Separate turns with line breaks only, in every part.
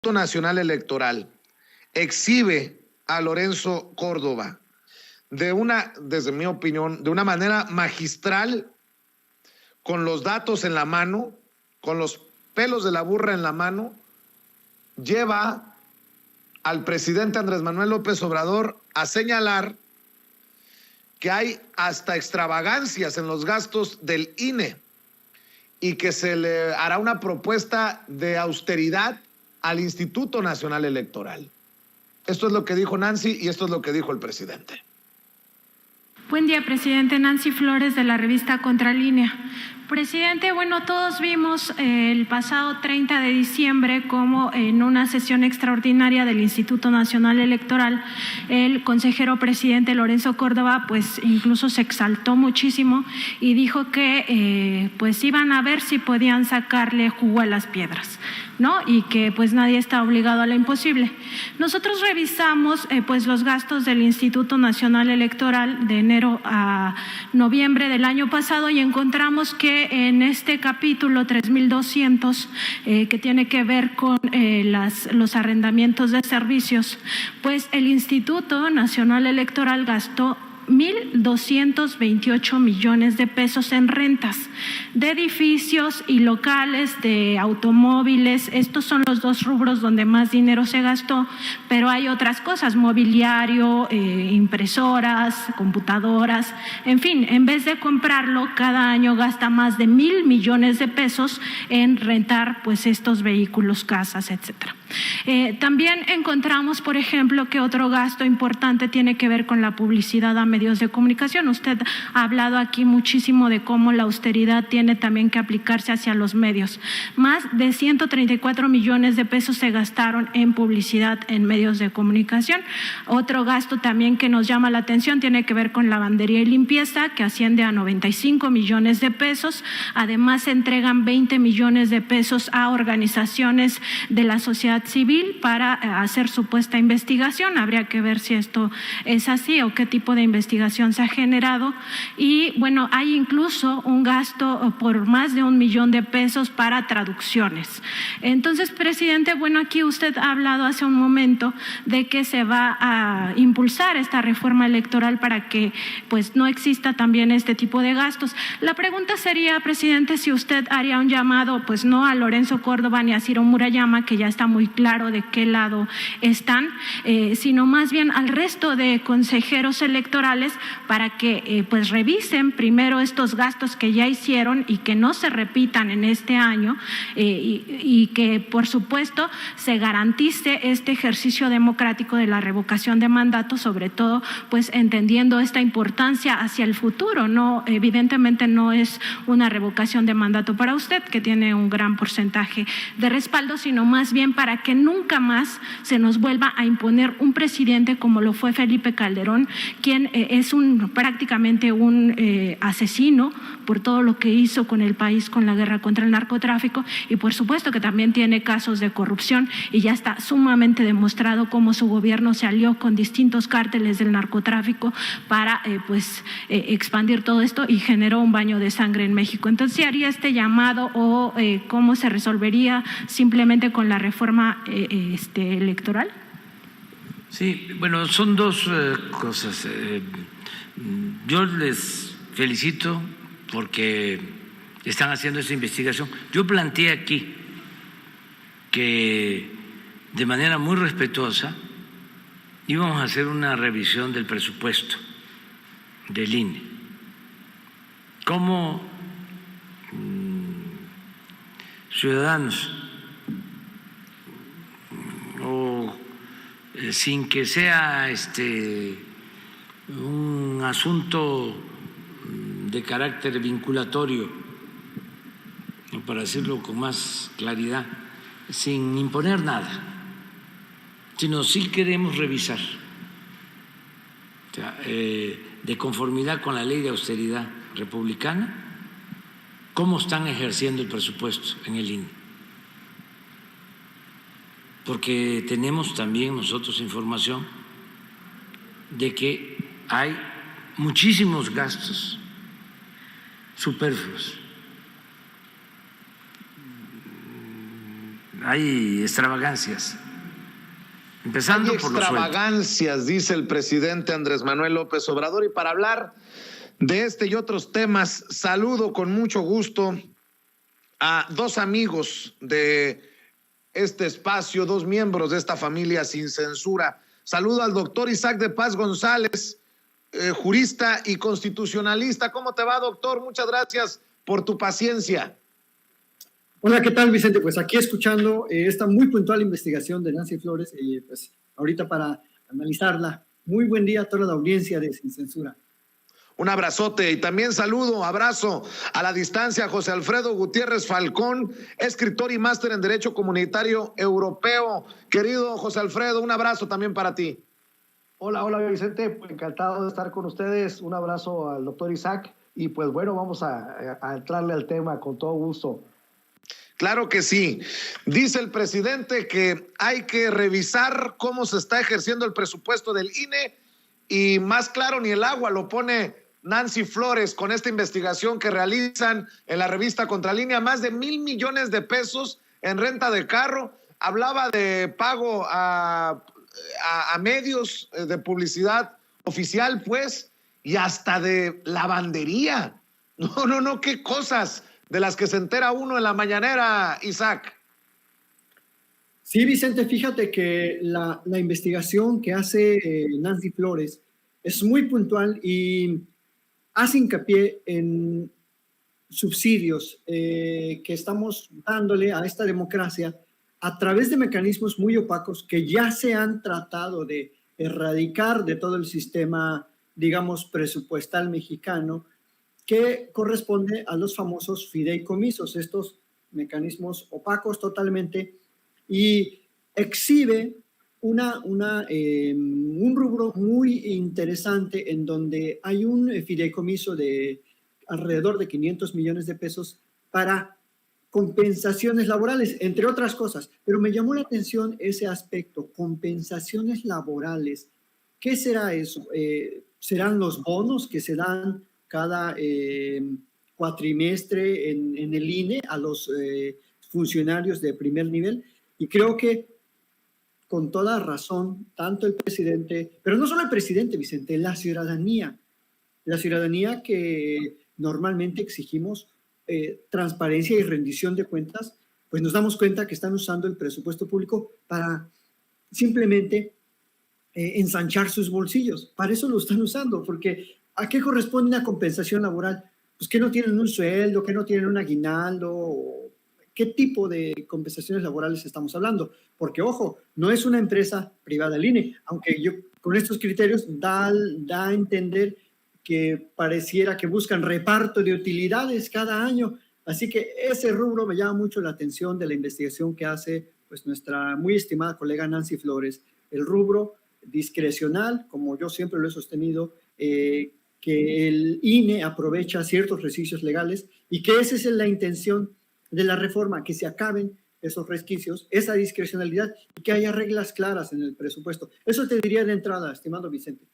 Instituto Nacional Electoral exhibe a Lorenzo Córdoba desde mi opinión, de una manera magistral, con los datos en la mano, con los pelos de la burra en la mano, lleva al presidente Andrés Manuel López Obrador a señalar que hay hasta extravagancias en los gastos del INE y que se le hará una propuesta de austeridad al Instituto Nacional Electoral. Esto es lo que dijo Nancy y esto es lo que dijo el presidente.
Buen día, presidente. Nancy Flores, de la revista Contralínea. Presidente, bueno, todos vimos el pasado 30 de diciembre cómo en una sesión extraordinaria del Instituto Nacional Electoral el consejero presidente Lorenzo Córdoba pues incluso se exaltó muchísimo y dijo que pues iban a ver si podían sacarle jugo a las piedras, ¿no? Y que pues nadie está obligado a lo imposible. Nosotros revisamos pues los gastos del Instituto Nacional Electoral de enero a noviembre del año pasado y encontramos que en este capítulo 3200 que tiene que ver con los arrendamientos de servicios, pues el Instituto Nacional Electoral gastó 1,228 millones de pesos en rentas de edificios y locales, de automóviles. Estos son los dos rubros donde más dinero se gastó, pero hay otras cosas, mobiliario, impresoras, computadoras, en fin, en vez de comprarlo, cada año gasta más de 1,000 millones de pesos en rentar pues estos vehículos, casas, etcétera. También encontramos, por ejemplo, que otro gasto importante tiene que ver con la publicidad a medios de comunicación. Usted ha hablado aquí muchísimo de cómo la austeridad tiene también que aplicarse hacia los medios. Más de 134 millones de pesos se gastaron en publicidad en medios de comunicación. Otro gasto también que nos llama la atención tiene que ver con lavandería y limpieza, que asciende a 95 millones de pesos. Además, se entregan 20 millones de pesos a organizaciones de la sociedad civil para hacer supuesta investigación. Habría que ver si esto es así o qué tipo de investigación se ha generado. Y bueno, hay incluso un gasto por más de 1 millón de pesos para traducciones. Entonces, presidente, bueno, aquí usted ha hablado hace un momento de que se va a impulsar esta reforma electoral para que pues no exista también este tipo de gastos. La pregunta sería, presidente, si usted haría un llamado, pues no a Lorenzo Córdoba ni a Ciro Murayama, que ya está muy claro de qué lado están, sino más bien al resto de consejeros electorales para que pues revisen primero estos gastos que ya hicieron y que no se repitan en este año y que por supuesto se garantice este ejercicio democrático de la revocación de mandato, sobre todo pues entendiendo esta importancia hacia el futuro. No, evidentemente no es una revocación de mandato para usted, que tiene un gran porcentaje de respaldo, sino más bien para que nunca más se nos vuelva a imponer un presidente como lo fue Felipe Calderón, quien es prácticamente un asesino por todo lo que hizo con el país, con la guerra contra el narcotráfico, y por supuesto que también tiene casos de corrupción y ya está sumamente demostrado cómo su gobierno se alió con distintos cárteles del narcotráfico para expandir todo esto y generó un baño de sangre en México. Entonces, ¿sí haría este llamado o cómo se resolvería simplemente con la reforma electoral?
Sí, bueno, son dos cosas. Yo les felicito porque están haciendo esa investigación. Yo planteé aquí que de manera muy respetuosa íbamos a hacer una revisión del presupuesto del INE. Como ciudadanos o sin que sea un asunto de carácter vinculatorio, para decirlo con más claridad, sin imponer nada, sino sí queremos revisar, o sea, de conformidad con la ley de austeridad republicana, cómo están ejerciendo el presupuesto en el INE. Porque tenemos también nosotros información de que hay muchísimos gastos superfluos. hay extravagancias. Empezando por los
extravagancias, dice el presidente Andrés Manuel López Obrador. Y para hablar de este y otros temas, saludo con mucho gusto a dos amigos de este espacio, dos miembros de esta familia Sin Censura. Saludo al doctor Isaac de Paz González, jurista y constitucionalista. ¿Cómo te va, doctor? Muchas gracias por tu paciencia.
Hola, ¿qué tal, Vicente? Pues aquí escuchando esta muy puntual investigación de Nancy Flores, pues ahorita para analizarla. Muy buen día a toda la audiencia de Sin Censura.
Un abrazote y también abrazo a la distancia a José Alfredo Gutiérrez Falcón, escritor y máster en Derecho Comunitario Europeo. Querido José Alfredo, un abrazo también para ti.
Hola Vicente, encantado de estar con ustedes. Un abrazo al doctor Isaac y pues bueno, vamos a entrarle al tema con todo gusto.
Claro que sí. Dice el presidente que hay que revisar cómo se está ejerciendo el presupuesto del INE y más claro ni el agua lo pone Nancy Flores con esta investigación que realizan en la revista Contralínea, más de 1,000 millones de pesos en renta de carro. Hablaba de pago a medios de publicidad oficial, pues, y hasta de lavandería. No, qué cosas de las que se entera uno en la mañanera, Isaac.
Sí, Vicente, fíjate que la investigación que hace Nancy Flores es muy puntual y hace hincapié en subsidios que estamos dándole a esta democracia a través de mecanismos muy opacos que ya se han tratado de erradicar de todo el sistema, digamos, presupuestal mexicano, que corresponde a los famosos fideicomisos, estos mecanismos opacos totalmente, y exhibe un rubro muy interesante en donde hay un fideicomiso de alrededor de 500 millones de pesos para compensaciones laborales, entre otras cosas. Pero me llamó la atención ese aspecto, compensaciones laborales. ¿Qué será eso? ¿Serán los bonos que se dan cada cuatrimestre en el INE a los funcionarios de primer nivel? Y creo que con toda razón, tanto el presidente, pero no solo el presidente, Vicente, la ciudadanía que normalmente exigimos transparencia y rendición de cuentas, pues nos damos cuenta que están usando el presupuesto público para simplemente ensanchar sus bolsillos. Para eso lo están usando, porque ¿a qué corresponde una compensación laboral? Pues que no tienen un sueldo, que no tienen un aguinaldo. ¿Qué tipo de compensaciones laborales estamos hablando? Porque, ojo, no es una empresa privada el INE, aunque yo con estos criterios da a entender que pareciera que buscan reparto de utilidades cada año. Así que ese rubro me llama mucho la atención de la investigación que hace pues, nuestra muy estimada colega Nancy Flores. El rubro discrecional, como yo siempre lo he sostenido, que el INE aprovecha ciertos resquicios legales y que esa es la intención de la reforma, que se acaben esos resquicios, esa discrecionalidad y que haya reglas claras en el presupuesto. Eso te diría de entrada, estimado Vicente.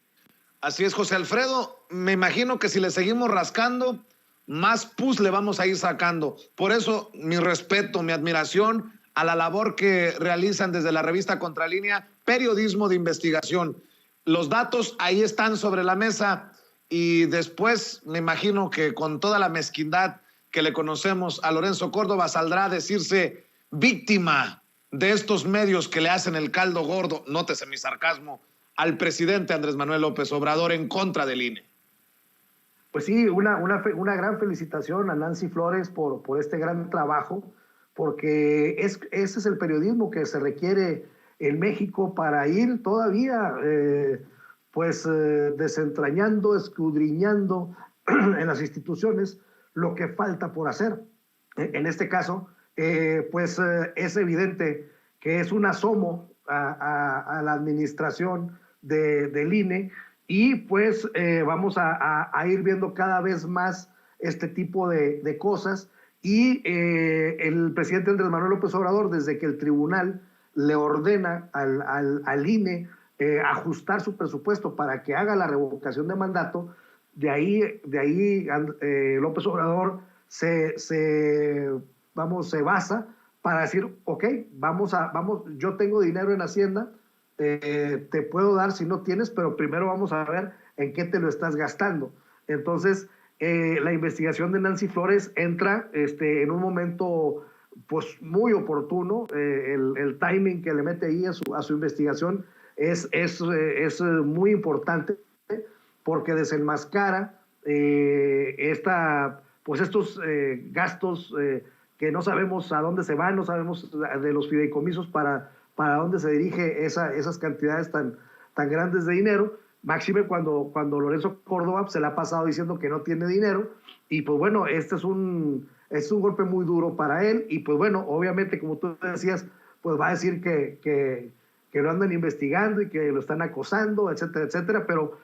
Así es, José Alfredo. Me imagino que si le seguimos rascando, más pus le vamos a ir sacando. Por eso, mi respeto, mi admiración a la labor que realizan desde la revista Contralínea, periodismo de investigación. Los datos ahí están sobre la mesa y después me imagino que con toda la mezquindad que le conocemos a Lorenzo Córdoba saldrá a decirse víctima de estos medios que le hacen el caldo gordo, nótese mi sarcasmo, al presidente Andrés Manuel López Obrador en contra del INE.
Pues sí, una gran felicitación a Nancy Flores por este gran trabajo, porque ese es el periodismo que se requiere en México para ir todavía desentrañando, escudriñando en las instituciones lo que falta por hacer. En este caso, es evidente que es un asomo a la administración del INE y pues vamos a ir viendo cada vez más este tipo de cosas y el presidente Andrés Manuel López Obrador, desde que el tribunal le ordena al INE ajustar su presupuesto para que haga la revocación de mandato, de ahí López Obrador se basa para decir, ok, vamos, yo tengo dinero en Hacienda, te puedo dar si no tienes, pero primero vamos a ver en qué te lo estás gastando. Entonces, la investigación de Nancy Flores entra en un momento pues muy oportuno. El timing que le mete ahí a su investigación es muy importante, porque desenmascara estos gastos que no sabemos a dónde se van, no sabemos de los fideicomisos para dónde se dirige esas cantidades tan grandes de dinero. Máxime cuando Lorenzo Córdoba se le ha pasado diciendo que no tiene dinero, y pues bueno, este es un golpe muy duro para él, y pues bueno, obviamente, como tú decías, pues va a decir que lo andan investigando y que lo están acosando, etcétera, etcétera, pero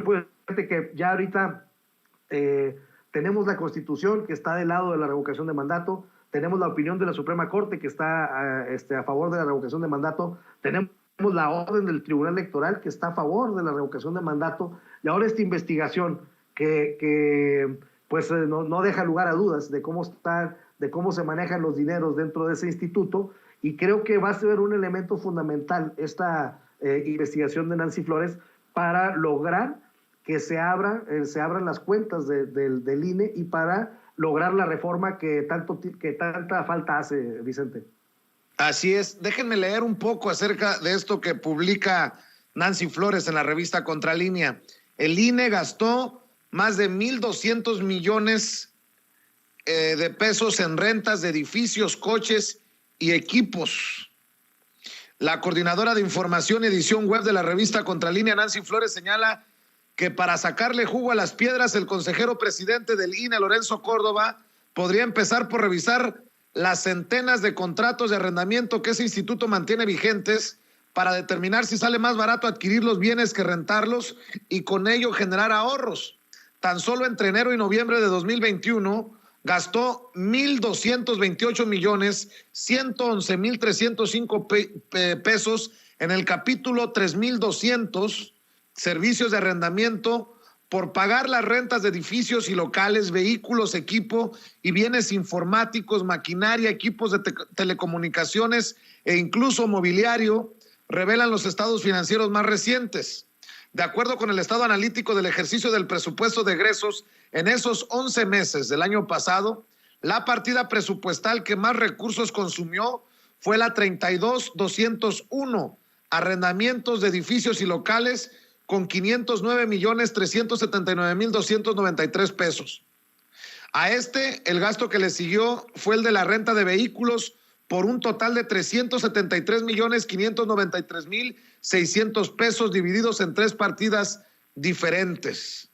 pues que ya ahorita tenemos la Constitución que está del lado de la revocación de mandato, tenemos la opinión de la Suprema Corte que está a favor de la revocación de mandato, tenemos la orden del Tribunal Electoral que está a favor de la revocación de mandato, y ahora esta investigación que pues no deja lugar a dudas de cómo se manejan los dineros dentro de ese instituto, y creo que va a ser un elemento fundamental esta investigación de Nancy Flores para lograr que se abran las cuentas del INE, y para lograr la reforma que tanta falta hace, Vicente.
Así es. Déjenme leer un poco acerca de esto que publica Nancy Flores en la revista Contralínea. El INE gastó más de 1,200 millones de pesos en rentas de edificios, coches y equipos. La coordinadora de información y edición web de la revista Contralínea, Nancy Flores, señala que para sacarle jugo a las piedras, el consejero presidente del INE, Lorenzo Córdoba, podría empezar por revisar las centenas de contratos de arrendamiento que ese instituto mantiene vigentes para determinar si sale más barato adquirir los bienes que rentarlos, y con ello generar ahorros. Tan solo entre enero y noviembre de 2021 gastó 1,228,111,305 pesos en el capítulo 3,200, servicios de arrendamiento, por pagar las rentas de edificios y locales, vehículos, equipo y bienes informáticos, maquinaria, equipos de telecomunicaciones e incluso mobiliario, revelan los estados financieros más recientes. De acuerdo con el estado analítico del ejercicio del presupuesto de egresos, en esos 11 meses del año pasado, la partida presupuestal que más recursos consumió fue la 32,201, arrendamientos de edificios y locales, con 509,379,293 pesos. A el gasto que le siguió fue el de la renta de vehículos, por un total de 373,593,600 pesos, divididos en 3 partidas diferentes.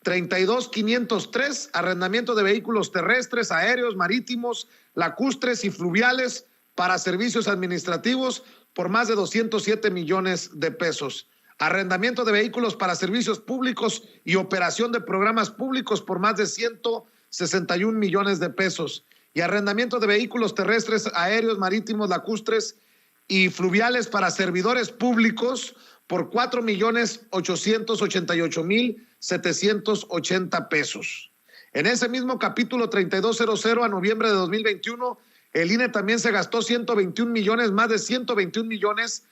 32,503, arrendamiento de vehículos terrestres, aéreos, marítimos, lacustres y fluviales para servicios administrativos, por más de 207 millones de pesos. Arrendamiento de vehículos para servicios públicos y operación de programas públicos, por más de 161 millones de pesos. Y arrendamiento de vehículos terrestres, aéreos, marítimos, lacustres y fluviales para servidores públicos, por 4,888,780 pesos. En ese mismo capítulo 3200 a noviembre de 2021, el INE también se gastó 121 millones, más de 121 millones,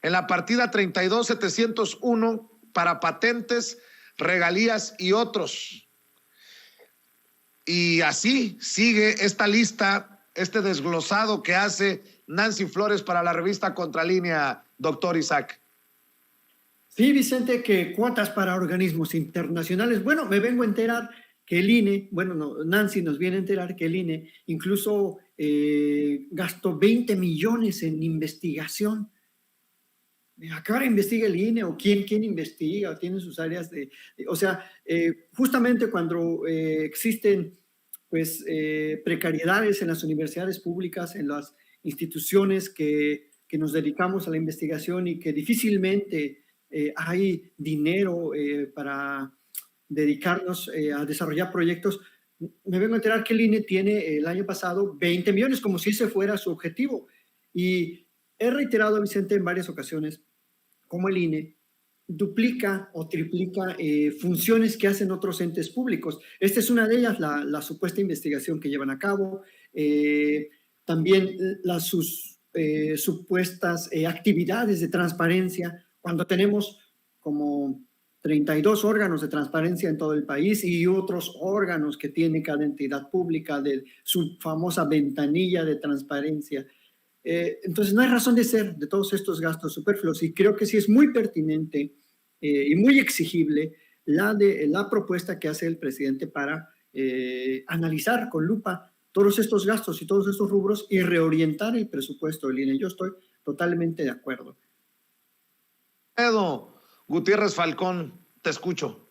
en la partida 32,701 para patentes, regalías y otros. Y así sigue esta lista, este desglosado que hace Nancy Flores para la revista Contralínea, doctor Isaac.
Sí, Vicente, que cuotas para organismos internacionales. Bueno, me vengo a enterar que el INE, Nancy nos viene a enterar que el INE incluso gastó 20 millones en investigación. ¿A qué hora investiga el INE? ¿O quién investiga? ¿O tiene sus áreas de...? Justamente cuando existen precariedades en las universidades públicas, en las instituciones que nos dedicamos a la investigación, y que difícilmente hay dinero para dedicarnos a desarrollar proyectos, me vengo a enterar que el INE tiene el año pasado 20 millones, como si ese fuera su objetivo. Y he reiterado, Vicente, en varias ocasiones cómo el INE duplica o triplica funciones que hacen otros entes públicos. Esta es una de ellas, la supuesta investigación que llevan a cabo. también sus supuestas actividades de transparencia, cuando tenemos como 32 órganos de transparencia en todo el país y otros órganos que tiene cada entidad pública de su famosa ventanilla de transparencia. Entonces no hay razón de ser de todos estos gastos superfluos y creo que sí es muy pertinente y muy exigible la propuesta que hace el presidente para analizar con lupa todos estos gastos y todos estos rubros y reorientar el presupuesto del INE. Yo estoy totalmente de acuerdo.
Edo Gutiérrez Falcón, te escucho.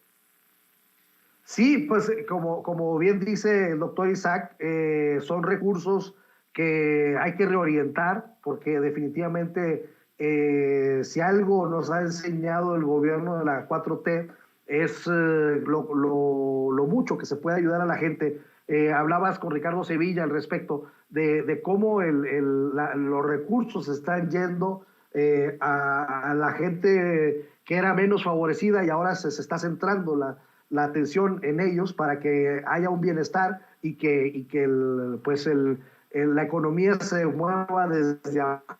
Sí, pues como bien dice el doctor Isaac, son recursos que hay que reorientar porque definitivamente si algo nos ha enseñado el gobierno de la 4T es lo mucho que se puede ayudar a la gente. Hablabas con Ricardo Sevilla al respecto de cómo los recursos están yendo a la gente que era menos favorecida y ahora se está centrando la atención en ellos para que haya un bienestar y que la economía se mueva desde abajo.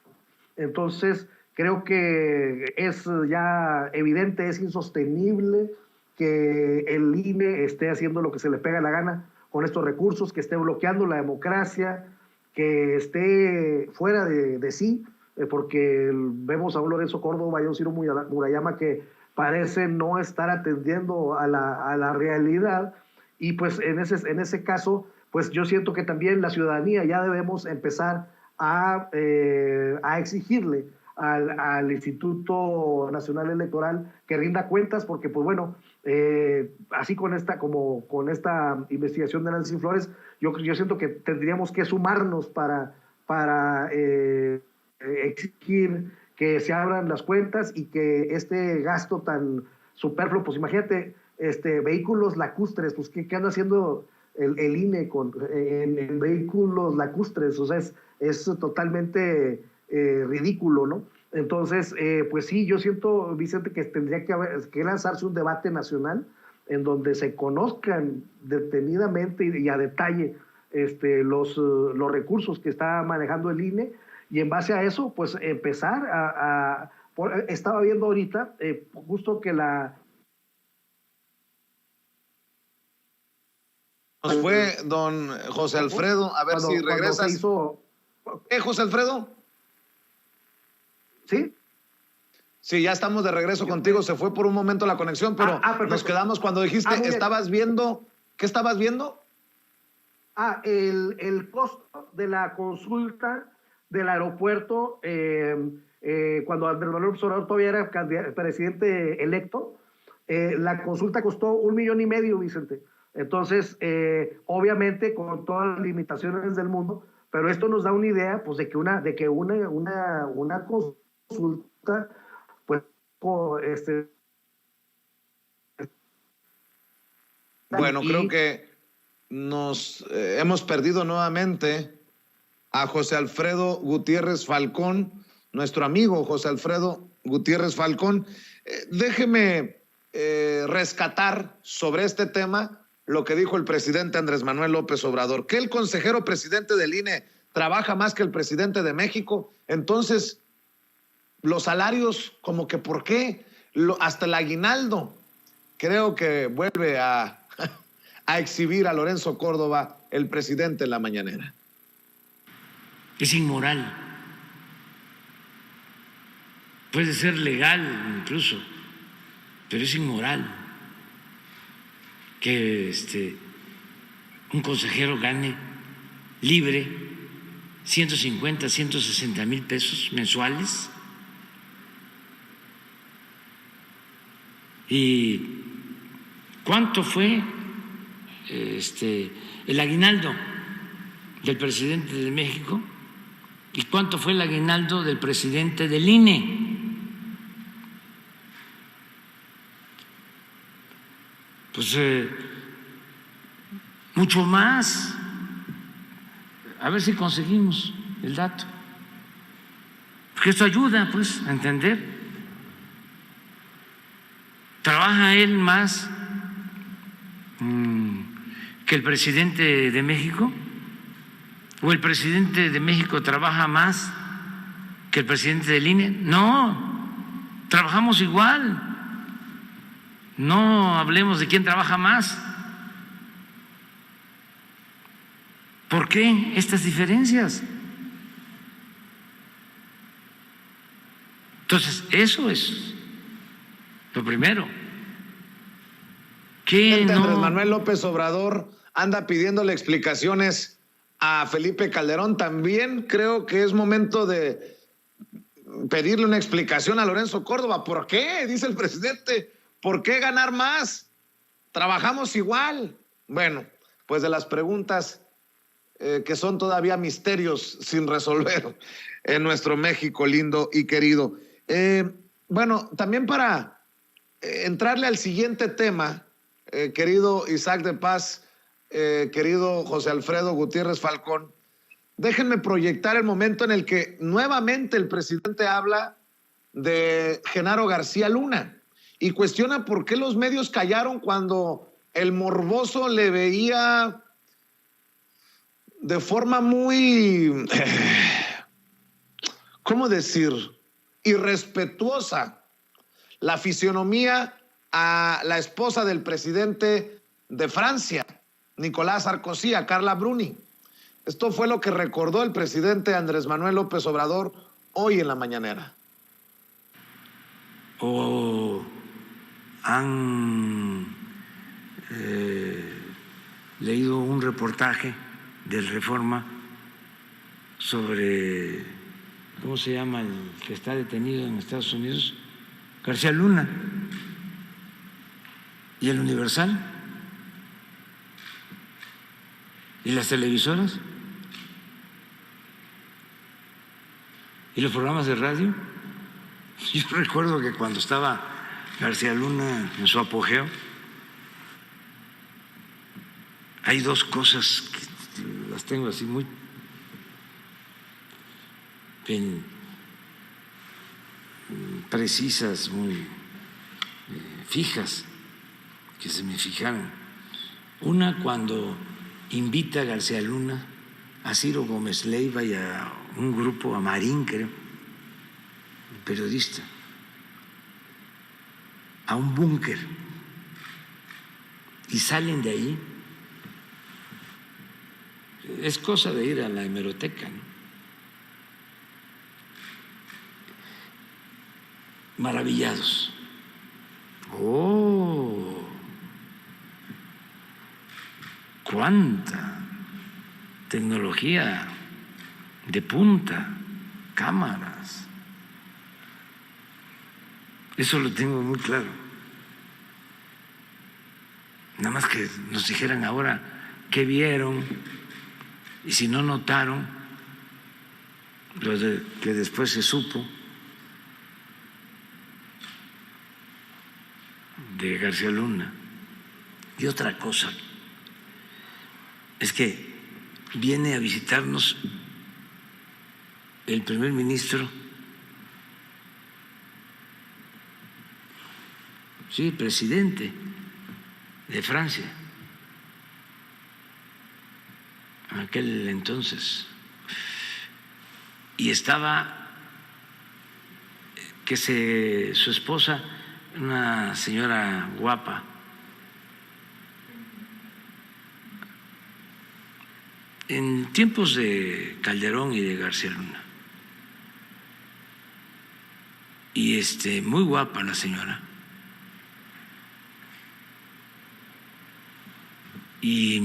Entonces, creo que es ya evidente, es insostenible que el INE esté haciendo lo que se le pega la gana con estos recursos, que esté bloqueando la democracia, que esté fuera de sí, porque vemos a un Lorenzo Córdoba y a un Ciro Murayama que parece no estar atendiendo a la realidad, y pues en ese caso, pues yo siento que también la ciudadanía ya debemos empezar a exigirle al Instituto Nacional Electoral que rinda cuentas, porque pues bueno, así con esta investigación de Nancy Flores, yo siento que tendríamos que sumarnos para exigir que se abran las cuentas y que este gasto tan superfluo, pues imagínate, vehículos lacustres, pues ¿qué anda haciendo el INE en vehículos lacustres? O sea, es totalmente ridículo, ¿no? Entonces, pues sí, yo siento, Vicente, que tendría que lanzarse un debate nacional en donde se conozcan detenidamente y a detalle los recursos que está manejando el INE, y en base a eso, pues empezar estaba viendo ahorita, justo que
Nos fue don José Alfredo, a ver si regresas. José Alfredo?
¿Sí?
Sí, ya estamos de regreso contigo. Se fue por un momento la conexión, pero nos quedamos cuando dijiste, ¿estabas viendo? ¿Qué estabas viendo?
El costo de la consulta del aeropuerto, cuando Andrés Manuel López Obrador todavía era presidente electo, la consulta costó $1,5 millones, Vicente. Entonces, obviamente, con todas las limitaciones del mundo, pero esto nos da una idea, pues, de que una consulta, pues,
Bueno, creo que nos hemos perdido nuevamente a José Alfredo Gutiérrez Falcón, nuestro amigo José Alfredo Gutiérrez Falcón. Déjeme rescatar sobre este tema lo que dijo el presidente Andrés Manuel López Obrador, que el consejero presidente del INE trabaja más que el presidente de México. Entonces, los salarios, como que ¿por qué? Hasta el aguinaldo. Creo que vuelve a exhibir a Lorenzo Córdoba, el presidente, en la mañanera.
Es inmoral. Puede ser legal incluso, pero es inmoral que un consejero gane libre 150, 160 mil pesos mensuales. ¿Y cuánto fue el aguinaldo del presidente de México? ¿Y cuánto fue el aguinaldo del presidente del INE? Pues mucho más. A ver si conseguimos el dato. Porque esto ayuda, pues, a entender. ¿Trabaja él más que el presidente de México? ¿O el presidente de México trabaja más que el presidente del INE? No, trabajamos igual. No hablemos de quién trabaja más. ¿Por qué estas diferencias? Entonces, eso es lo primero. ¿Qué no?
Andrés Manuel López Obrador anda pidiéndole explicaciones a Felipe Calderón. También creo que es momento de pedirle una explicación a Lorenzo Córdoba. ¿Por qué? Dice el presidente. ¿Por qué ganar más? Trabajamos igual. Bueno, pues de las preguntas que son todavía misterios sin resolver en nuestro México lindo y querido. Bueno, también para entrarle al siguiente tema, querido Isaac de Paz, querido José Alfredo Gutiérrez Falcón, déjenme proyectar el momento en el que nuevamente el presidente habla de Genaro García Luna y cuestiona por qué los medios callaron cuando el morboso le veía de forma muy, ¿cómo decir?, irrespetuosa la fisionomía a la esposa del presidente de Francia, Nicolás Sarkozy, a Carla Bruni. Esto fue lo que recordó el presidente Andrés Manuel López Obrador hoy en la mañanera.
¿O han leído un reportaje del Reforma sobre, ¿cómo se llama el que está detenido en Estados Unidos? García Luna. ¿Y el Universal? ¿Y las televisoras? ¿Y los programas de radio? Yo recuerdo que cuando estaba García Luna en su apogeo, hay dos cosas que las tengo así muy precisas, muy fijas, que se me fijaron. Una, cuando invita a García Luna, a Ciro Gómez Leiva y a un grupo, a Marín, creo, un periodista, a un búnker, y salen de ahí. Es cosa de ir a la hemeroteca, ¿no? Maravillados. ¡Oh! ¡Cuánta tecnología de punta! Cámaras. Eso lo tengo muy claro. Nada más que nos dijeran ahora qué vieron y si no notaron lo que después se supo de García Luna. Y otra cosa es que viene a visitarnos el primer ministro, sí, presidente de Francia, en aquel entonces, y estaba su esposa, una señora guapa, en tiempos de Calderón y de García Luna, y muy guapa la señora, y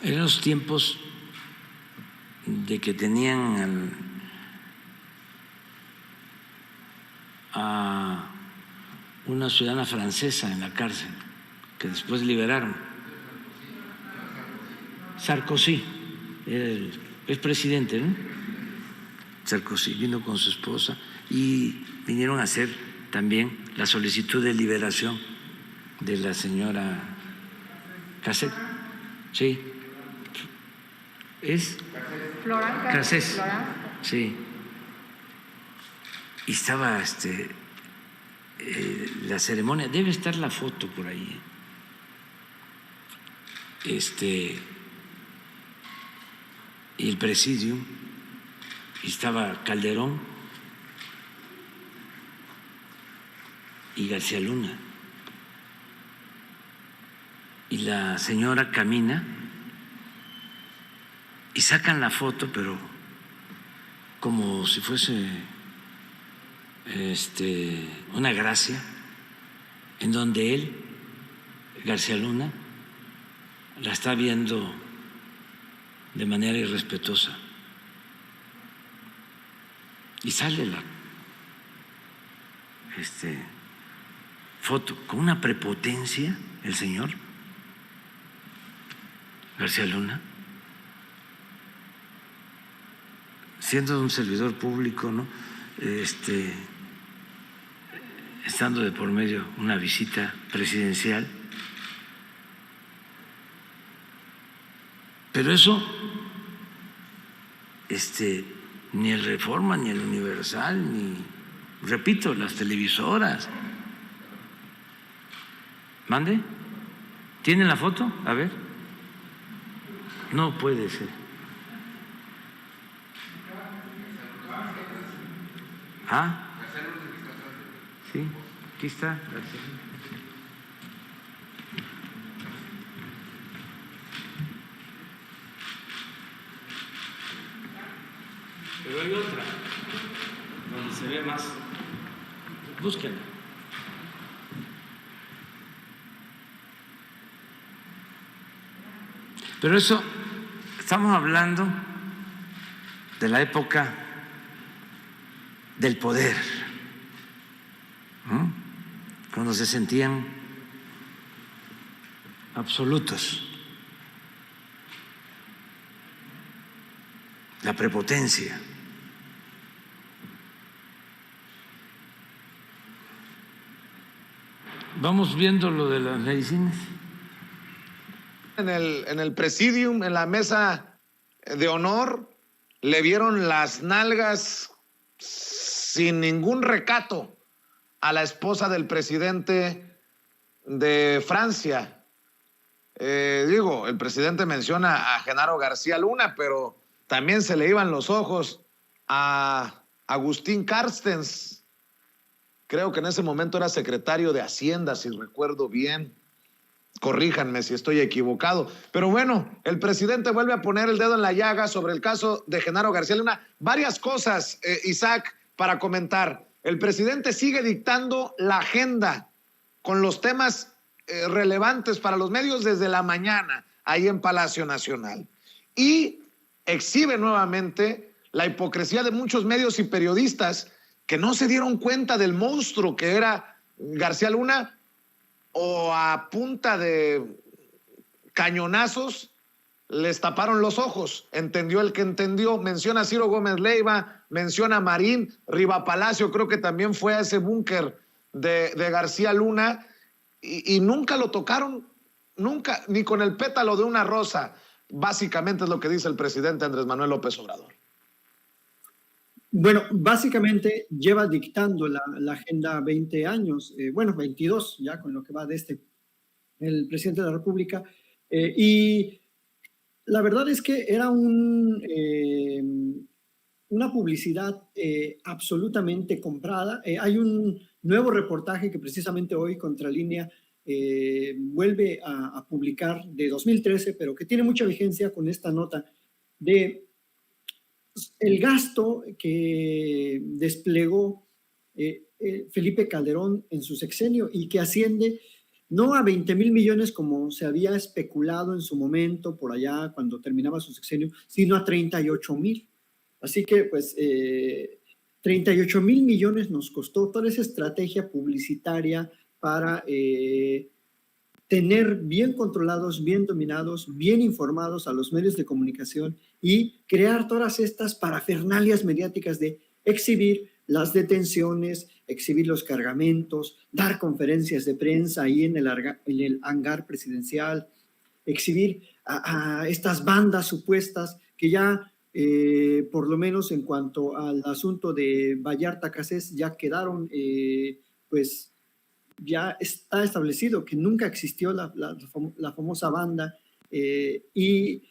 eran los tiempos de que tenían a una ciudadana francesa en la cárcel, que después liberaron. Sarkozy, es presidente, ¿no? Sarkozy vino con su esposa y vinieron a hacer también la solicitud de liberación de la señora Cassette. Sí. ¿Es? Cassette. Sí. Y estaba la ceremonia, debe estar la foto por ahí. y el Presidium, y estaba Calderón y García Luna. Y la señora camina y sacan la foto, pero como si fuese una gracia, en donde él, García Luna, la está viendo de manera irrespetuosa. Y sale la foto con una prepotencia el señor García Luna, siendo un servidor público, ¿no? Estando de por medio una visita presidencial. Pero eso, ni el Reforma, ni el Universal, ni, repito, las televisoras. ¿Mande? ¿Tienen la foto? A ver. No puede ser. ¿Ah? Sí, aquí está. Pero hay otra donde se ve más. Búsquenla. Pero eso, estamos hablando de la época del poder, ¿no? Cuando se sentían absolutos, la prepotencia. Vamos viendo lo de las medicinas.
En el Presidium, en la mesa de honor, le vieron las nalgas sin ningún recato a la esposa del presidente de Francia. El presidente menciona a Genaro García Luna, pero también se le iban los ojos a Agustín Carstens. Creo que en ese momento era secretario de Hacienda, si recuerdo bien. Corríjanme si estoy equivocado. Pero bueno, el presidente vuelve a poner el dedo en la llaga sobre el caso de Genaro García Luna. Varias cosas, Isaac, para comentar. El presidente sigue dictando la agenda con los temas relevantes para los medios desde la mañana, ahí en Palacio Nacional. Y exhibe nuevamente la hipocresía de muchos medios y periodistas que no se dieron cuenta del monstruo que era García Luna, o a punta de cañonazos les taparon los ojos. Entendió el que entendió. Menciona a Ciro Gómez Leiva, menciona a Marín Riva Palacio, creo que también fue a ese búnker de García Luna y nunca lo tocaron, nunca, ni con el pétalo de una rosa. Básicamente es lo que dice el presidente Andrés Manuel López Obrador.
Bueno, básicamente lleva dictando la agenda 20 años, 22 ya con lo que va de el presidente de la República, y la verdad es que era una publicidad absolutamente comprada. Hay un nuevo reportaje que precisamente hoy Contralínea vuelve a publicar de 2013, pero que tiene mucha vigencia con esta nota de el gasto que desplegó Felipe Calderón en su sexenio y que asciende no a 20,000 millones como se había especulado en su momento por allá cuando terminaba su sexenio, sino a 38,000. Así que pues 38,000 millones nos costó toda esa estrategia publicitaria para tener bien controlados, bien dominados, bien informados a los medios de comunicación y crear todas estas parafernalias mediáticas de exhibir las detenciones, exhibir los cargamentos, dar conferencias de prensa ahí en el hangar presidencial, exhibir a estas bandas supuestas que ya, por lo menos en cuanto al asunto de Vallarta Cassés, ya quedaron, pues ya está establecido que nunca existió la famosa banda, y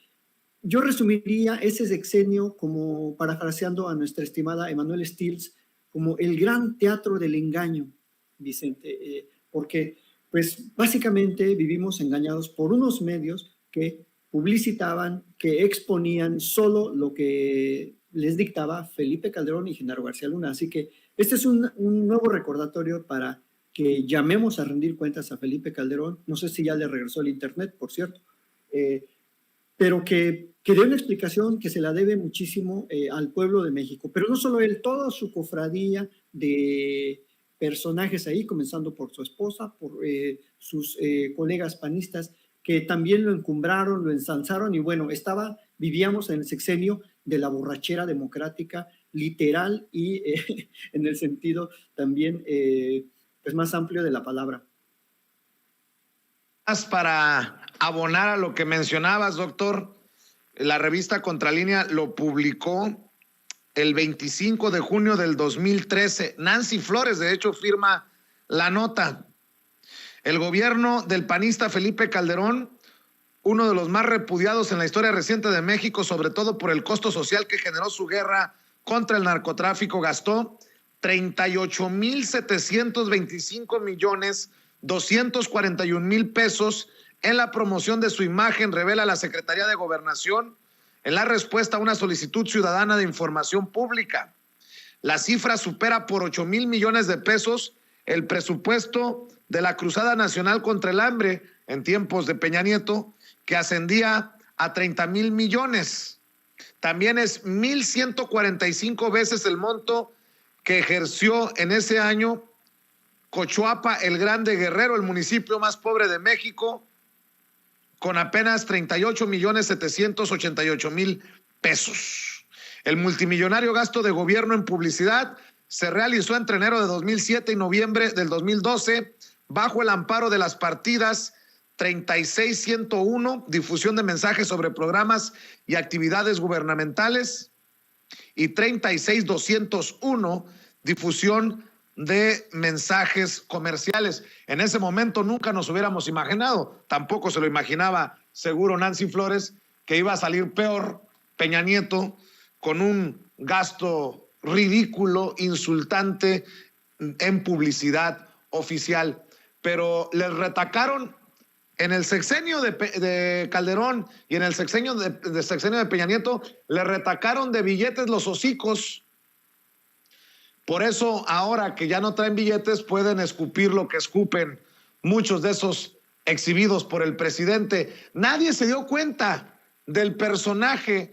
yo resumiría ese sexenio como, parafraseando a nuestra estimada Emanuel Stills, como el gran teatro del engaño, Vicente, porque pues básicamente vivimos engañados por unos medios que publicitaban, que exponían solo lo que les dictaba Felipe Calderón y Genaro García Luna. Así que este es un nuevo recordatorio para que llamemos a rendir cuentas a Felipe Calderón. No sé si ya le regresó el internet, por cierto, pero que dé una explicación que se la debe muchísimo al pueblo de México. Pero no solo él, toda su cofradía de personajes ahí, comenzando por su esposa, por sus colegas panistas, que también lo encumbraron, lo ensalzaron, y bueno, vivíamos en el sexenio de la borrachera democrática, literal y en el sentido también pues más amplio de la palabra.
Para abonar a lo que mencionabas, doctor, la revista Contralínea lo publicó el 25 de junio del 2013. Nancy Flores, de hecho, firma la nota. El gobierno del panista Felipe Calderón, uno de los más repudiados en la historia reciente de México, sobre todo por el costo social que generó su guerra contra el narcotráfico, gastó 38,725,241,000 pesos en la promoción de su imagen, revela la Secretaría de Gobernación en la respuesta a una solicitud ciudadana de información pública. La cifra supera por 8,000 millones de pesos el presupuesto de la Cruzada Nacional contra el Hambre en tiempos de Peña Nieto, que ascendía a 30,000 millones. También es 1,145 veces el monto que ejerció en ese año Cochuapa el Grande Guerrero, el municipio más pobre de México, con apenas 38,788,000 pesos. El multimillonario gasto de gobierno en publicidad se realizó entre enero de 2007 y noviembre del 2012 bajo el amparo de las partidas 36,101, difusión de mensajes sobre programas y actividades gubernamentales, y 36,201, difusión de mensajes comerciales. En ese momento nunca nos hubiéramos imaginado, tampoco se lo imaginaba seguro Nancy Flores, que iba a salir peor Peña Nieto con un gasto ridículo, insultante en publicidad oficial. Pero les retacaron en el sexenio de Calderón y en el sexenio de Peña Nieto, le retacaron de billetes los hocicos. Por eso ahora que ya no traen billetes pueden escupir lo que escupen muchos de esos exhibidos por el presidente. Nadie se dio cuenta del personaje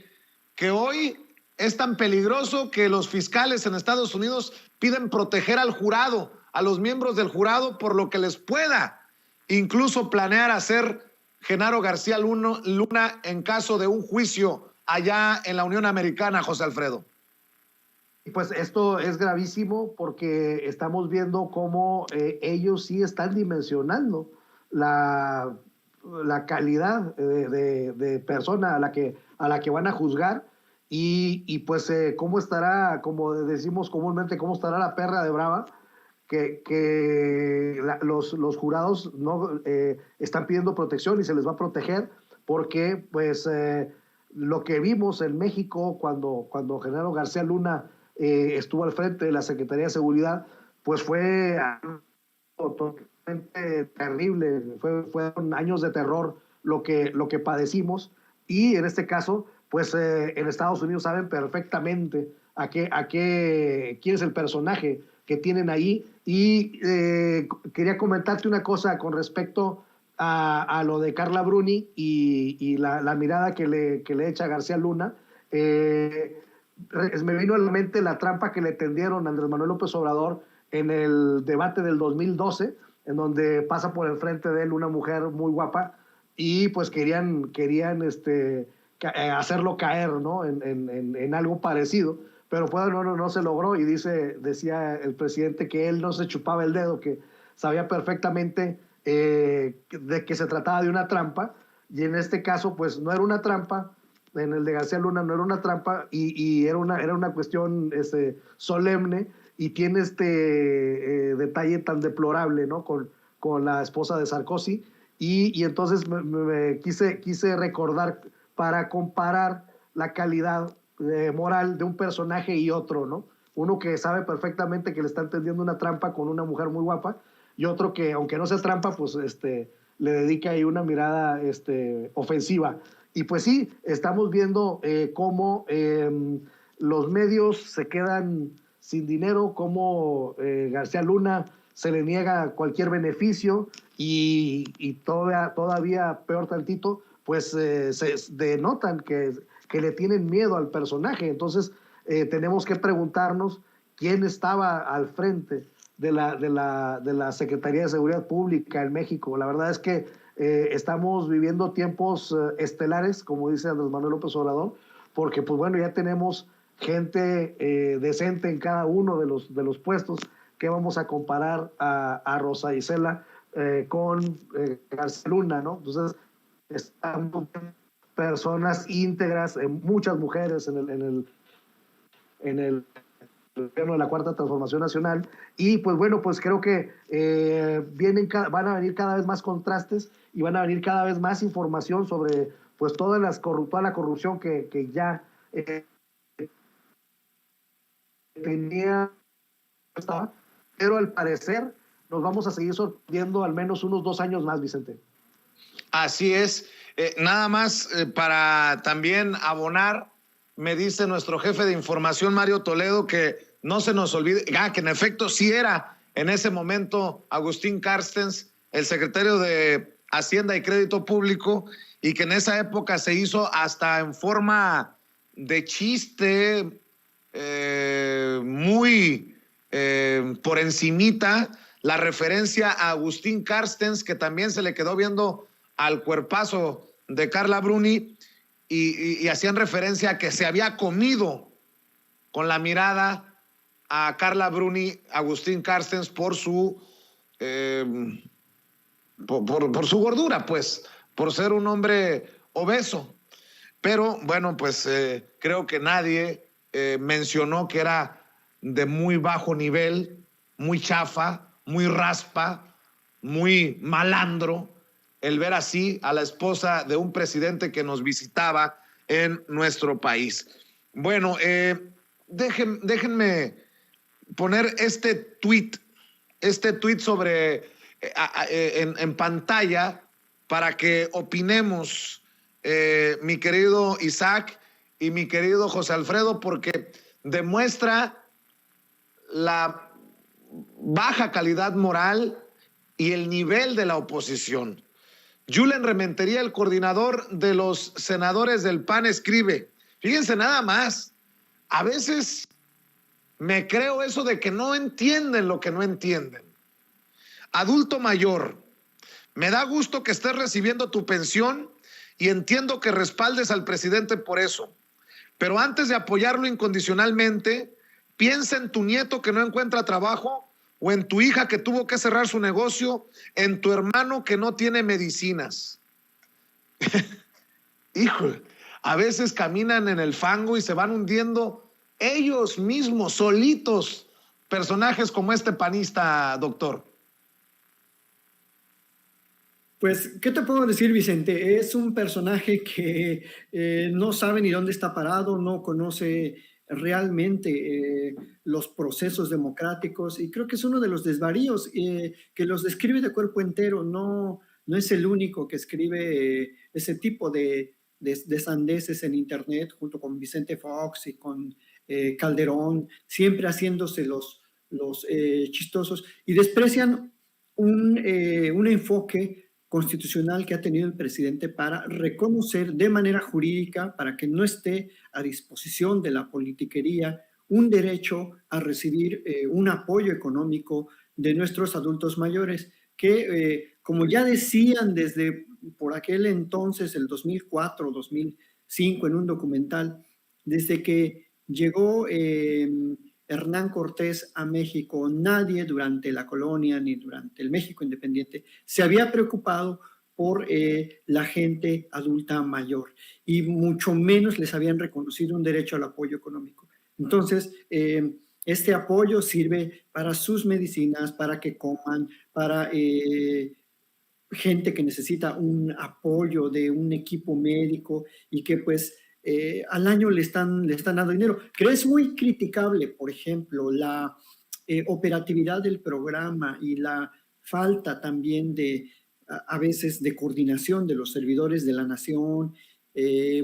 que hoy es tan peligroso que los fiscales en Estados Unidos piden proteger al jurado, a los miembros del jurado, por lo que les pueda incluso planear hacer Genaro García Luna en caso de un juicio allá en la Unión Americana, José Alfredo.
Pues esto es gravísimo porque estamos viendo cómo ellos sí están dimensionando la calidad de persona a la que van a juzgar y pues cómo estará, como decimos comúnmente, cómo estará la perra de brava, que los jurados no están pidiendo protección y se les va a proteger porque pues lo que vimos en México cuando Genaro García Luna estuvo al frente de la Secretaría de Seguridad, pues fue totalmente terrible, fueron años de terror lo que padecimos, y en este caso pues en Estados Unidos saben perfectamente quién es el personaje que tienen ahí. Y quería comentarte una cosa con respecto a lo de Carla Bruni y la mirada que le echa García Luna. Me vino a la mente la trampa que le tendieron a Andrés Manuel López Obrador en el debate del 2012, en donde pasa por el frente de él una mujer muy guapa y pues querían hacerlo caer, ¿no? en algo parecido. Pero pues no se logró y decía el presidente que él no se chupaba el dedo, que sabía perfectamente de que se trataba de una trampa, y en este caso pues no era una trampa, en el de García Luna no era una trampa y era una cuestión solemne, y tiene detalle tan deplorable, ¿no? con la esposa de Sarkozy, y entonces me quise recordar para comparar la calidad moral de un personaje y otro, ¿no? Uno que sabe perfectamente que le está tendiendo una trampa con una mujer muy guapa, y otro que, aunque no sea trampa, pues le dedica ahí una mirada ofensiva. Y pues sí, estamos viendo cómo los medios se quedan sin dinero, cómo García Luna se le niega cualquier beneficio y todavía peor tantito, pues se denotan que le tienen miedo al personaje. Entonces tenemos que preguntarnos quién estaba al frente de la Secretaría de Seguridad Pública en México. La verdad es que estamos viviendo tiempos estelares, como dice Andrés Manuel López Obrador, porque pues bueno, ya tenemos gente decente en cada uno de los puestos. Que vamos a comparar a Rosa Isela con García Luna, ¿no? Entonces, estamos personas íntegras, muchas mujeres en el gobierno de la Cuarta Transformación Nacional, y pues bueno, pues creo que van a venir cada vez más contrastes y van a venir cada vez más información sobre pues toda la corrupción que ya tenía, pero al parecer nos vamos a seguir sorprendiendo al menos unos 2 años más, Vicente.
Así es. Nada más para también abonar, me dice nuestro jefe de información, Mario Toledo, que no se nos olvide, que en efecto sí era en ese momento Agustín Carstens, el secretario de Hacienda y Crédito Público, y que en esa época se hizo hasta en forma de chiste, muy por encimita, la referencia a Agustín Carstens, que también se le quedó viendo al cuerpazo de Carla Bruni, y hacían referencia a que se había comido con la mirada a Carla Bruni, Agustín Carstens, por su por su gordura, pues, por ser un hombre obeso. Pero bueno, pues creo que nadie mencionó que era de muy bajo nivel, muy chafa, muy raspa, muy malandro, el ver así a la esposa de un presidente que nos visitaba en nuestro país. Bueno, déjenme poner este tuit sobre en pantalla para que opinemos, mi querido Isaac y mi querido José Alfredo, porque demuestra la baja calidad moral y el nivel de la oposición. Julen Rementería, el coordinador de los senadores del PAN, escribe, fíjense nada más, a veces me creo eso de que no entienden lo que no entienden. Adulto mayor, me da gusto que estés recibiendo tu pensión y entiendo que respaldes al presidente por eso. Pero antes de apoyarlo incondicionalmente, piensa en tu nieto que no encuentra trabajo, o en tu hija que tuvo que cerrar su negocio, en tu hermano que no tiene medicinas. Híjole, a veces caminan en el fango y se van hundiendo ellos mismos, solitos, personajes como este panista, doctor.
Pues, ¿qué te puedo decir, Vicente? Es un personaje que no sabe ni dónde está parado, no conoce realmente los procesos democráticos, y creo que es uno de los desvaríos que los describe de cuerpo entero. No es el único que escribe ese tipo de sandeces en internet, junto con Vicente Fox y con Calderón, siempre haciéndose los chistosos, y desprecian un enfoque constitucional que ha tenido el presidente para reconocer de manera jurídica, para que no esté a disposición de la politiquería, un derecho a recibir un apoyo económico de nuestros adultos mayores, que como ya decían desde por aquel entonces, el 2004, 2005, en un documental, desde que llegó Hernán Cortés a México, nadie durante la colonia ni durante el México independiente se había preocupado por la gente adulta mayor, y mucho menos les habían reconocido un derecho al apoyo económico. Entonces, este apoyo sirve para sus medicinas, para que coman, para gente que necesita un apoyo de un equipo médico y que pues al año le están dando dinero. Creo que es muy criticable, por ejemplo, la operatividad del programa y la falta también de a veces de coordinación de los servidores de la nación.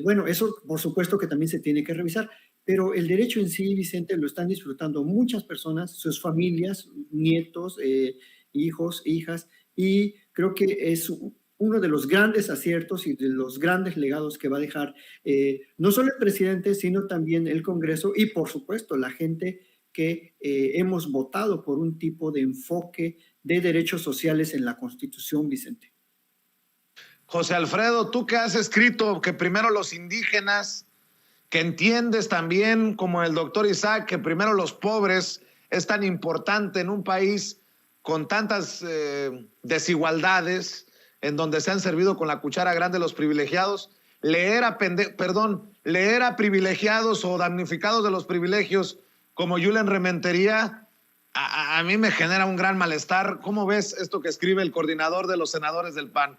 Bueno, eso por supuesto que también se tiene que revisar, pero el derecho en sí, Vicente, lo están disfrutando muchas personas, sus familias, nietos, hijos, hijas, y creo que es uno de los grandes aciertos y de los grandes legados que va a dejar no solo el presidente, sino también el Congreso y por supuesto la gente que hemos votado por un tipo de enfoque de derechos sociales en la Constitución, Vicente.
José Alfredo, tú que has escrito que primero los indígenas, que entiendes también, como el doctor Isaac, que primero los pobres es tan importante en un país con tantas desigualdades, en donde se han servido con la cuchara grande los privilegiados, leer a privilegiados o damnificados de los privilegios como Julen Rementería, a mí me genera un gran malestar. ¿Cómo ves esto que escribe el coordinador de los senadores del PAN?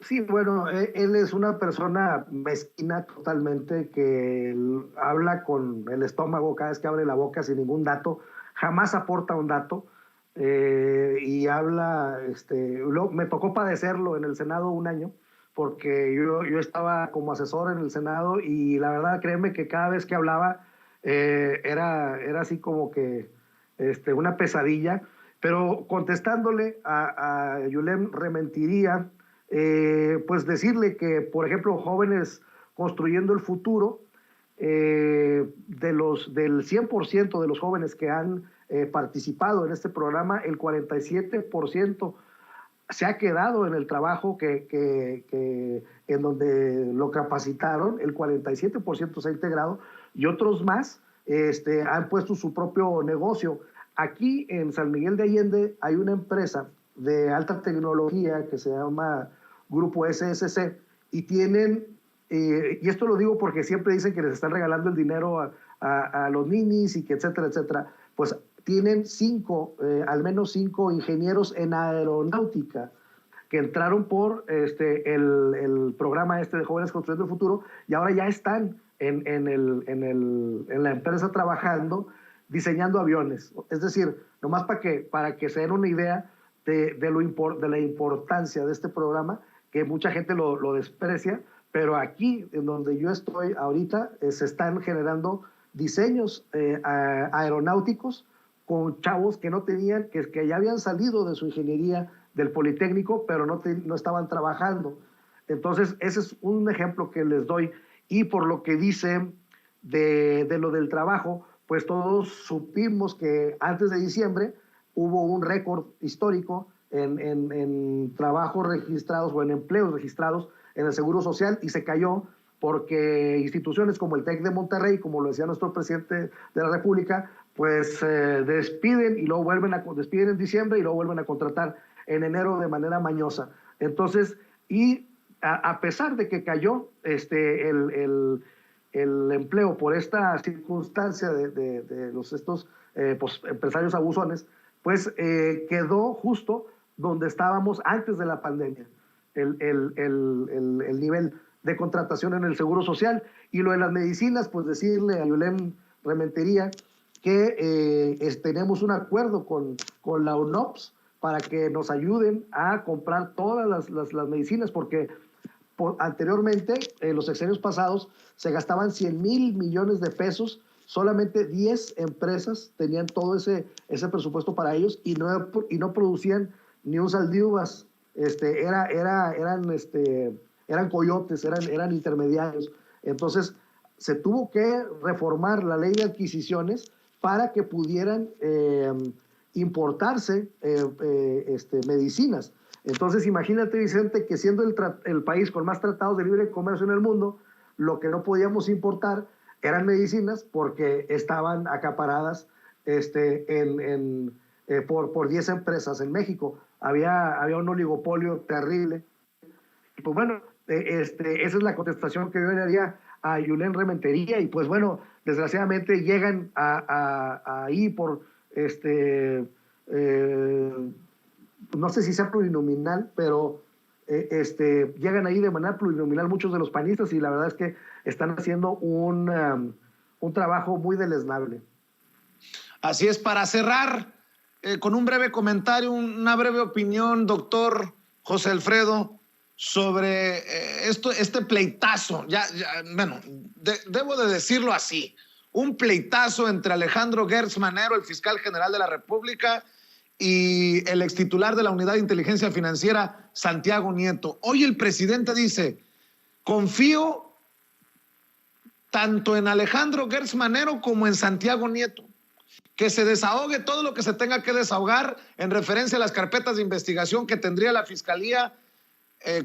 Sí, bueno, él es una persona mezquina totalmente, que habla con el estómago cada vez que abre la boca sin ningún dato, jamás aporta un dato, y habla, me tocó padecerlo en el Senado un año, porque yo estaba como asesor en el Senado y la verdad, créeme que cada vez que hablaba era así como que una pesadilla, pero contestándole a Julen Rementería, pues decirle que, por ejemplo, Jóvenes Construyendo el Futuro, del 100% de los jóvenes que han participado en este programa, el 47% se ha quedado en el trabajo en donde lo capacitaron, el 47% se ha integrado y otros más han puesto su propio negocio. Aquí en San Miguel de Allende hay una empresa de alta tecnología que se llama Grupo SSC y tienen, y esto lo digo porque siempre dicen que les están regalando el dinero a los ninis y que etcétera, etcétera, pues tienen al menos 5 ingenieros en aeronáutica que entraron por el programa de Jóvenes Construyendo el Futuro y ahora ya están en la empresa trabajando, diseñando aviones. Es decir, nomás para que se den una idea de la importancia de este programa, que mucha gente lo desprecia, pero aquí, en donde yo estoy ahorita, se están generando diseños aeronáuticos con chavos que no tenían, que ya habían salido de su ingeniería del Politécnico, pero no estaban trabajando. Entonces, ese es un ejemplo que les doy. Y por lo que dice de lo del trabajo, pues todos supimos que antes de diciembre hubo un récord histórico en trabajos registrados o en empleos registrados en el Seguro Social y se cayó porque instituciones como el TEC de Monterrey, como lo decía nuestro presidente de la República, pues despiden y luego despiden en diciembre y luego vuelven a contratar en enero de manera mañosa. Entonces, y a pesar de que cayó el empleo por esta circunstancia de estos empresarios abusones, pues quedó justo donde estábamos antes de la pandemia, el nivel de contratación en el Seguro Social. Y lo de las medicinas, pues decirle a Julen Rementería que tenemos un acuerdo con la UNOPS para que nos ayuden a comprar todas las medicinas, porque anteriormente, en los sexenios pasados, se gastaban 100,000 millones de pesos, solamente 10 empresas tenían todo ese presupuesto para ellos y no producían ni un saldíubas, eran coyotes, eran intermediarios. Entonces, se tuvo que reformar la ley de adquisiciones para que pudieran importarse medicinas. Entonces, imagínate, Vicente, que siendo el país con más tratados de libre comercio en el mundo, lo que no podíamos importar eran medicinas porque estaban acaparadas por 10 empresas en México. Había un oligopolio terrible. Y pues bueno, esa es la contestación que yo le haría a Julen Rementería. Y pues bueno, desgraciadamente llegan ahí por no sé si sea plurinominal, pero llegan ahí de manera plurinominal muchos de los panistas y la verdad es que están haciendo un trabajo muy deleznable.
Así es, para cerrar, con un breve comentario, una breve opinión, doctor José Alfredo, sobre este pleitazo, bueno, debo de decirlo así, un pleitazo entre Alejandro Gertz Manero, el fiscal general de la República, y el extitular de la Unidad de Inteligencia Financiera, Santiago Nieto. Hoy el presidente dice, confío tanto en Alejandro Gertz Manero como en Santiago Nieto, que se desahogue todo lo que se tenga que desahogar en referencia a las carpetas de investigación que tendría la Fiscalía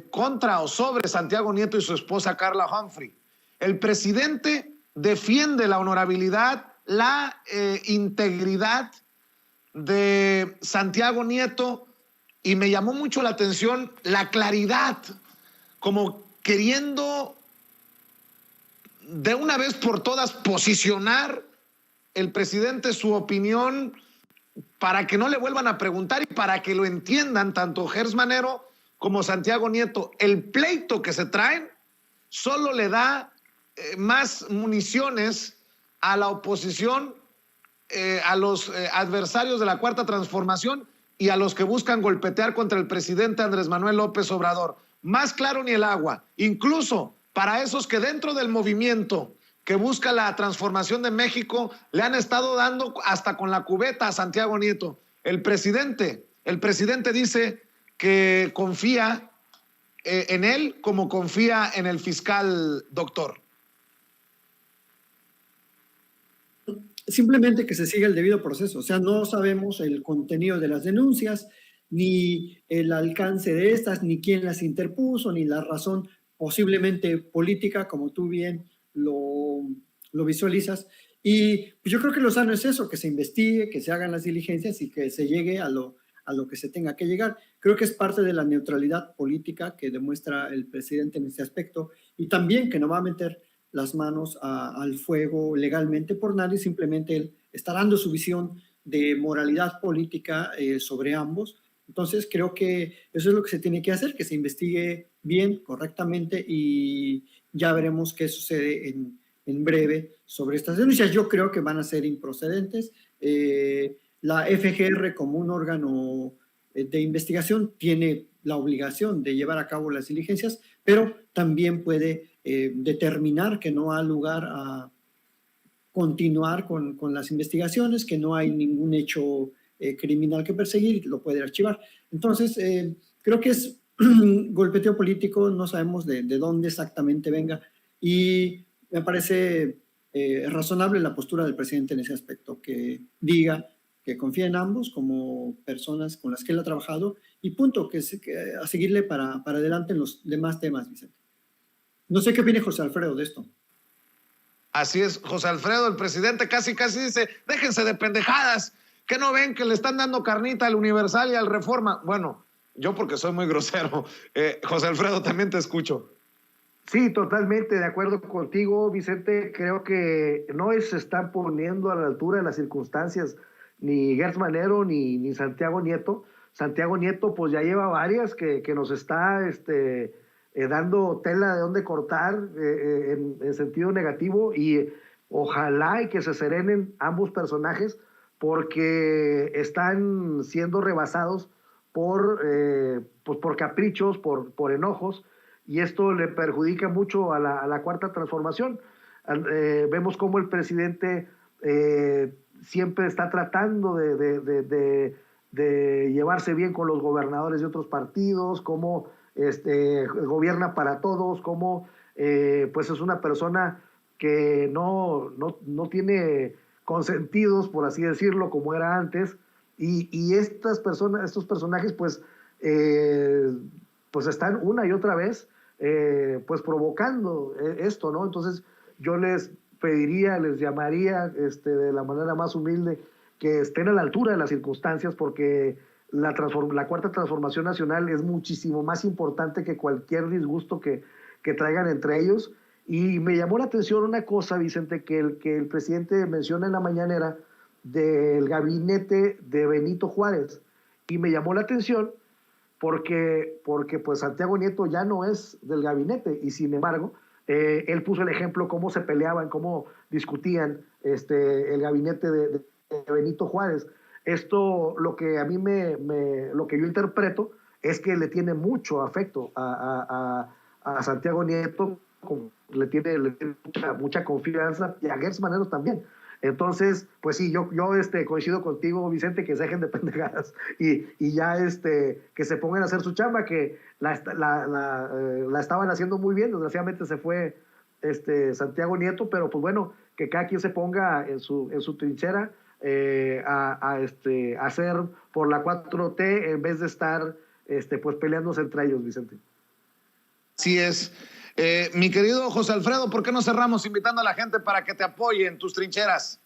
contra o sobre Santiago Nieto y su esposa Carla Humphrey. El presidente defiende la honorabilidad, la integridad de Santiago Nieto y me llamó mucho la atención la claridad, como queriendo de una vez por todas posicionar el presidente su opinión para que no le vuelvan a preguntar y para que lo entiendan tanto Gertz Manero como Santiago Nieto. El pleito que se traen solo le da más municiones a la oposición, a los adversarios de la Cuarta Transformación y a los que buscan golpetear contra el presidente Andrés Manuel López Obrador. Más claro ni el agua. Incluso para esos que dentro del movimiento que busca la transformación de México le han estado dando hasta con la cubeta a Santiago Nieto. El presidente dice que confía en él como confía en el fiscal, doctor.
Simplemente que se siga el debido proceso. O sea, no sabemos el contenido de las denuncias, ni el alcance de estas, ni quién las interpuso, ni la razón posiblemente política, como tú bien lo visualizas. Y pues yo creo que lo sano es eso, que se investigue, que se hagan las diligencias y que se llegue a lo que se tenga que llegar. Creo que es parte de la neutralidad política que demuestra el presidente en este aspecto y también que no va a meter las manos al fuego legalmente por nadie, simplemente él está dando su visión de moralidad política sobre ambos. Entonces creo que eso es lo que se tiene que hacer, que se investigue bien, correctamente y ya veremos qué sucede en breve sobre estas denuncias. Yo creo que van a ser improcedentes. La FGR como un órgano de investigación tiene la obligación de llevar a cabo las diligencias, pero también puede determinar que no ha lugar a continuar con las investigaciones, que no hay ningún hecho criminal que perseguir, lo puede archivar. Entonces, creo que es golpeteo político, no sabemos de dónde exactamente venga y me parece razonable la postura del presidente en ese aspecto, que diga que confía en ambos como personas con las que él ha trabajado y punto, que a seguirle para adelante en los demás temas, Vicente. No sé qué opina José Alfredo de esto.
Así es, José Alfredo, el presidente casi dice, déjense de pendejadas, que no ven que le están dando carnita al Universal y al Reforma. Bueno, yo porque soy muy grosero. José Alfredo, también te escucho.
Sí, totalmente de acuerdo contigo, Vicente. Creo que no se están poniendo a la altura de las circunstancias ni Gertz Manero ni Santiago Nieto. Santiago Nieto pues ya lleva varias que nos está dando tela de dónde cortar en sentido negativo y ojalá y que se serenen ambos personajes porque están siendo rebasados por caprichos, por enojos y esto le perjudica mucho a la Cuarta Transformación. Vemos cómo el presidente siempre está tratando de llevarse bien con los gobernadores de otros partidos, cómo gobierna para todos, cómo pues es una persona que no tiene consentidos, por así decirlo, como era antes, y estos personajes pues están una y otra vez pues provocando esto, ¿no? Entonces yo les pediría, les llamaría de la manera más humilde que estén a la altura de las circunstancias porque la Cuarta Transformación Nacional es muchísimo más importante que cualquier disgusto que traigan entre ellos. Y me llamó la atención una cosa, Vicente, que el presidente menciona en la mañanera del gabinete de Benito Juárez. Y me llamó la atención porque pues Santiago Nieto ya no es del gabinete y sin embargo él puso el ejemplo cómo se peleaban, cómo discutían el gabinete de Benito Juárez. Esto, lo que a mí lo que yo interpreto es que le tiene mucho afecto a Santiago Nieto, le tiene mucha confianza, y a Gertz Manero también. Entonces, pues sí, yo coincido contigo, Vicente, que se dejen de pendejadas y ya que se pongan a hacer su chamba, que la estaban haciendo muy bien. Desgraciadamente se fue Santiago Nieto, pero pues bueno, que cada quien se ponga en su trinchera a hacer por la 4T en vez de estar pues peleándose entre ellos, Vicente.
Así es. Mi querido José Alfredo, ¿por qué no cerramos invitando a la gente para que te apoye en tus trincheras?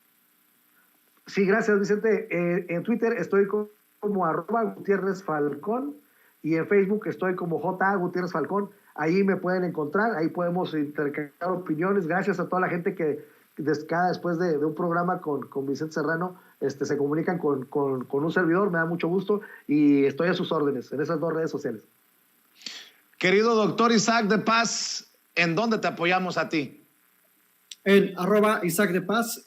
Sí, gracias, Vicente. En Twitter estoy como @GutiérrezFalcón y en Facebook estoy como @Gutiérrez Falcón. Ahí me pueden encontrar, ahí podemos intercambiar opiniones. Gracias a toda la gente que después de un programa con Vicente Serrano se comunican con un servidor. Me da mucho gusto y estoy a sus órdenes en esas 2 redes sociales.
Querido doctor Isaac de Paz, ¿en dónde te apoyamos a ti?
En @Isaac de Paz,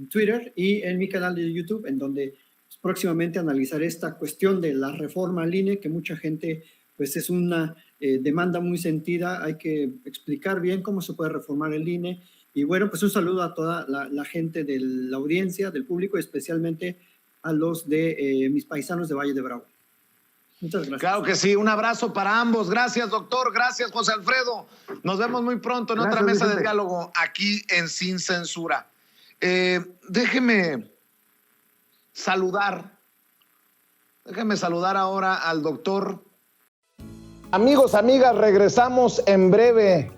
Twitter, y en mi canal de YouTube, en donde próximamente analizaré esta cuestión de la reforma al INE, que mucha gente, pues es una demanda muy sentida. Hay que explicar bien cómo se puede reformar el INE. Y bueno, pues un saludo a toda la gente de la audiencia, del público, especialmente a los de mis paisanos de Valle de Bravo. Muchas gracias.
Claro que sí, un abrazo para ambos. Gracias, doctor. Gracias, José Alfredo. Nos vemos muy pronto en otra mesa de diálogo aquí en Sin Censura. Déjeme saludar ahora al doctor. Amigos, amigas, regresamos en breve,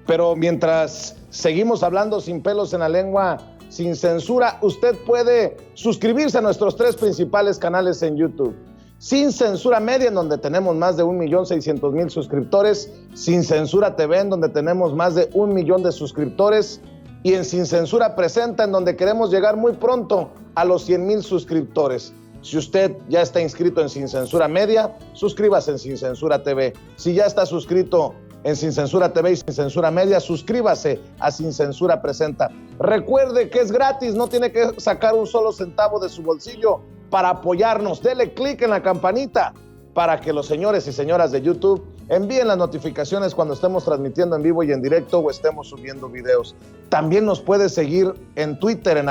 pero mientras seguimos hablando sin pelos en la lengua, sin censura, usted puede suscribirse a nuestros 3 principales canales en YouTube. Sin Censura Media, en donde tenemos más de 1,600,000 suscriptores, Sin Censura TV, en donde tenemos más de 1 millón de suscriptores, y en Sin Censura Presenta, en donde queremos llegar muy pronto a los 100,000 suscriptores. Si usted ya está inscrito en Sin Censura Media, suscríbase en Sin Censura TV. Si ya está suscrito en Sin Censura TV y Sin Censura Media, suscríbase a Sin Censura Presenta. Recuerde que es gratis, no tiene que sacar un solo centavo de su bolsillo para apoyarnos. Dele clic en la campanita para que los señores y señoras de YouTube envíen las notificaciones cuando estemos transmitiendo en vivo y en directo o estemos subiendo videos. También nos puede seguir en Twitter en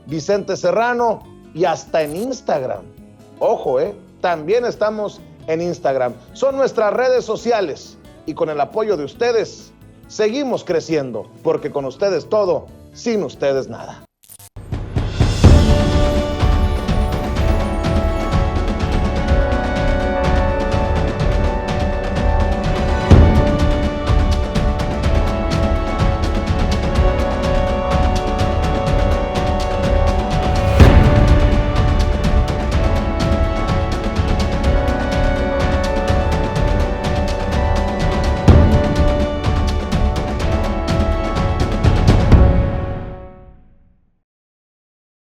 @Vicente Serrano y hasta en Instagram. Ojo, también estamos en Instagram. Son nuestras redes sociales y con el apoyo de ustedes seguimos creciendo, porque con ustedes todo, sin ustedes nada.